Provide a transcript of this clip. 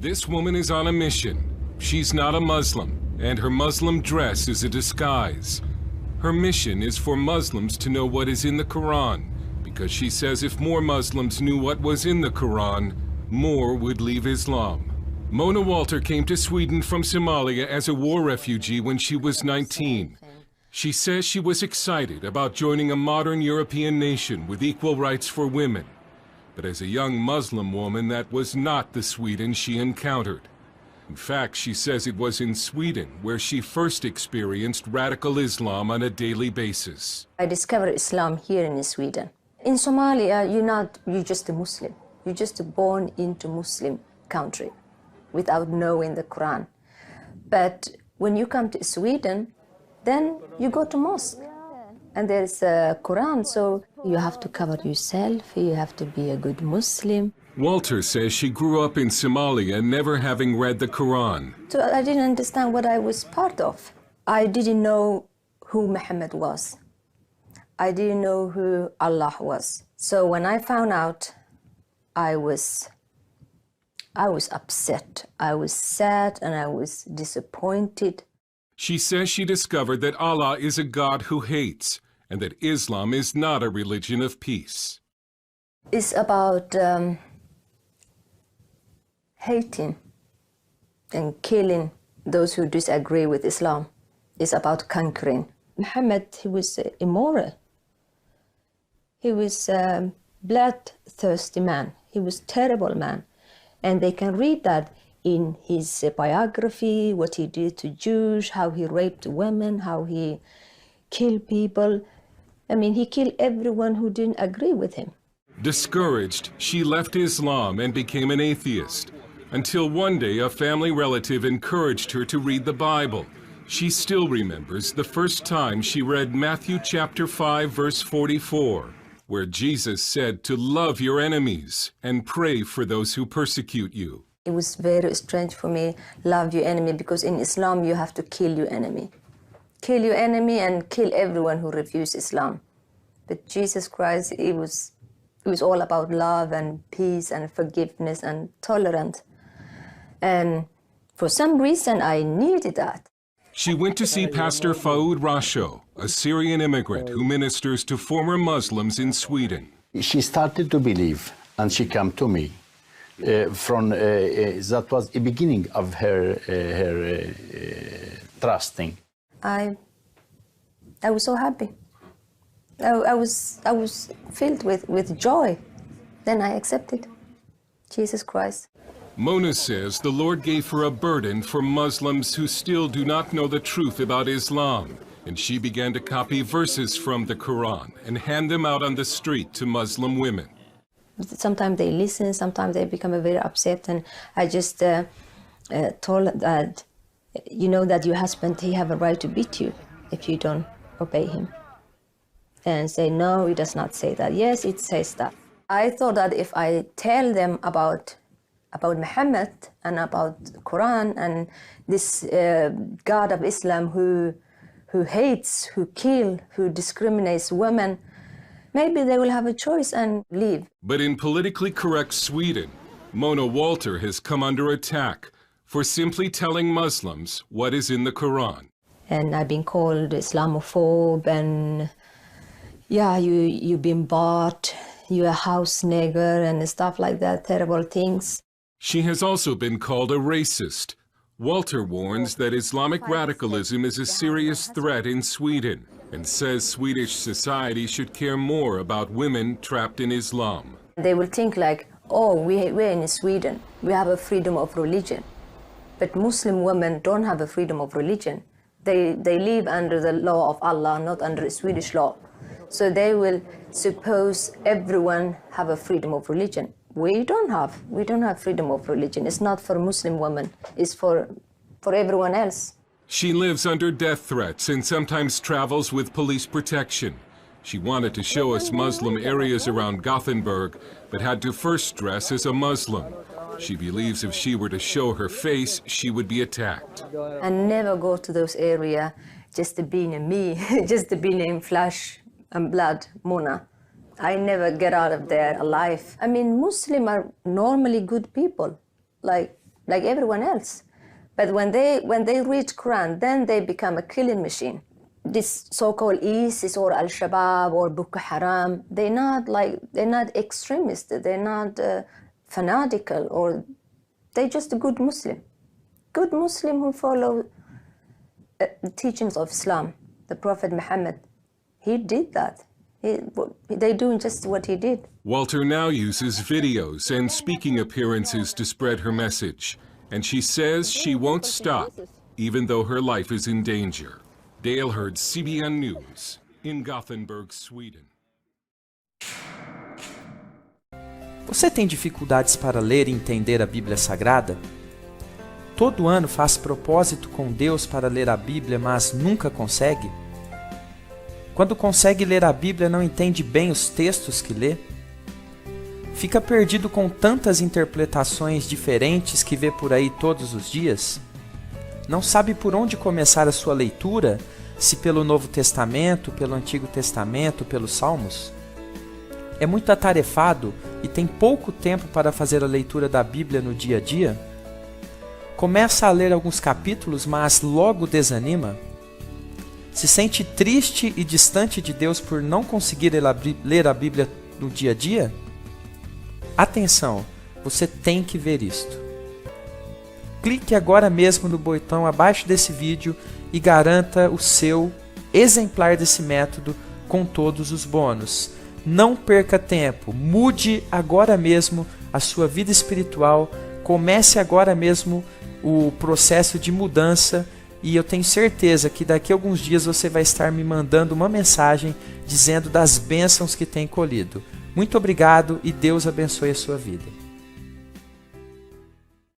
This woman is on a mission. She's not a Muslim, and her Muslim dress is a disguise. Her mission is for Muslims to know what is in the Quran, because she says if more Muslims knew what was in the Quran, more would leave Islam. Mona Walter came to Sweden from Somalia as a war refugee when she was 19. She says she was excited about joining a modern European nation with equal rights for women. But as a young Muslim woman, that was not the Sweden she encountered. In fact, she says it was in Sweden where she first experienced radical Islam on a daily basis. I discovered Islam here in Sweden. In Somalia, you're just a Muslim. You're just born into Muslim country without knowing the Quran. But when you come to Sweden, then you go to mosque. And there's a Quran, so you have to cover yourself, you have to be a good Muslim. Walter says she grew up in Somalia never having read the Quran. So I didn't understand what I was part of. I didn't know who Muhammad was. I didn't know who Allah was. So when I found out, I was upset. I was sad and I was disappointed. She says she discovered that Allah is a God who hates, and that Islam is not a religion of peace. It's about hating and killing those who disagree with Islam. It's about conquering. Muhammad, he was immoral. He was a bloodthirsty man. He was a terrible man. And they can read that in his biography, what he did to Jews, how he raped women, how he killed people. I mean, he killed everyone who didn't agree with him. Discouraged, she left Islam and became an atheist, until one day a family relative encouraged her to read the Bible. She still remembers the first time she read Matthew chapter 5, verse 44, where Jesus said to love your enemies and pray for those who persecute you. It was very strange for me, love your enemy, because in Islam you have to kill your enemy. Kill your enemy and kill everyone who refuses Islam. But Jesus Christ, it was all about love and peace and forgiveness and tolerance. And for some reason, I needed that. She went to see Pastor Faoud Rasho, a Syrian immigrant who ministers to former Muslims in Sweden. She started to believe, and she came to me. That was the beginning of her trusting. I was so happy. I was filled with joy. Then I accepted Jesus Christ. Mona says the Lord gave her a burden for Muslims who still do not know the truth about Islam, and she began to copy verses from the Quran and hand them out on the street to Muslim women. Sometimes they listen, sometimes they become very upset, and I just told that, you know that your husband, he have a right to beat you if you don't obey him. And say, no, it does not say that. Yes, it says that. I thought that if I tell them about Muhammad and about the Quran and this God of Islam who hates, who kills, who discriminates women, maybe they will have a choice and leave. But in politically correct Sweden, Mona Walter has come under attack for simply telling Muslims what is in the Quran. And I've been called Islamophobe, and yeah, you've been bought, you're a house nigger and stuff like that, terrible things. She has also been called a racist. Walter warns that Islamic radicalism is a serious threat in Sweden and says Swedish society should care more about women trapped in Islam. They will think like, oh, we're in Sweden, we have a freedom of religion. But Muslim women don't have a freedom of religion. They live under the law of Allah, not under Swedish law. So they will suppose everyone have a freedom of religion. We don't have freedom of religion. It's not for Muslim women, it's for everyone else. She lives under death threats and sometimes travels with police protection. She wanted to show us Muslim areas around Gothenburg, but had to first dress as a Muslim. She believes if she were to show her face, she would be attacked. I never go to those areas just to be in me, just to be in flesh and blood, Mona. I never get out of there alive. I mean, Muslims are normally good people. Like, like everyone else. But when they read Quran, then they become a killing machine. This so-called ISIS or Al-Shabaab or Boko Haram, they're not extremists, they're not fanatical, or they're just a good Muslim who follow the teachings of Islam. The Prophet Muhammad, he did that. They're doing just what he did. Walter now uses videos and speaking appearances to spread her message, and she says she won't stop, even though her life is in danger. Dale heard CBN News in Gothenburg, Sweden. Você tem dificuldades para ler e entender a Bíblia Sagrada? Todo ano faz propósito com Deus para ler a Bíblia, mas nunca consegue? Quando consegue ler a Bíblia, não entende bem os textos que lê? Fica perdido com tantas interpretações diferentes que vê por aí todos os dias? Não sabe por onde começar a sua leitura, se pelo Novo Testamento, pelo Antigo Testamento, pelos Salmos? É muito atarefado e tem pouco tempo para fazer a leitura da Bíblia no dia a dia? Começa a ler alguns capítulos, mas logo desanima? Se sente triste e distante de Deus por não conseguir ler a Bíblia no dia a dia? Atenção, você tem que ver isto. Clique agora mesmo no botão abaixo desse vídeo e garanta o seu exemplar desse método com todos os bônus. Não perca tempo, mude agora mesmo a sua vida espiritual, comece agora mesmo o processo de mudança e eu tenho certeza que daqui a alguns dias você vai estar me mandando uma mensagem dizendo das bênçãos que tem colhido. Muito obrigado e Deus abençoe a sua vida.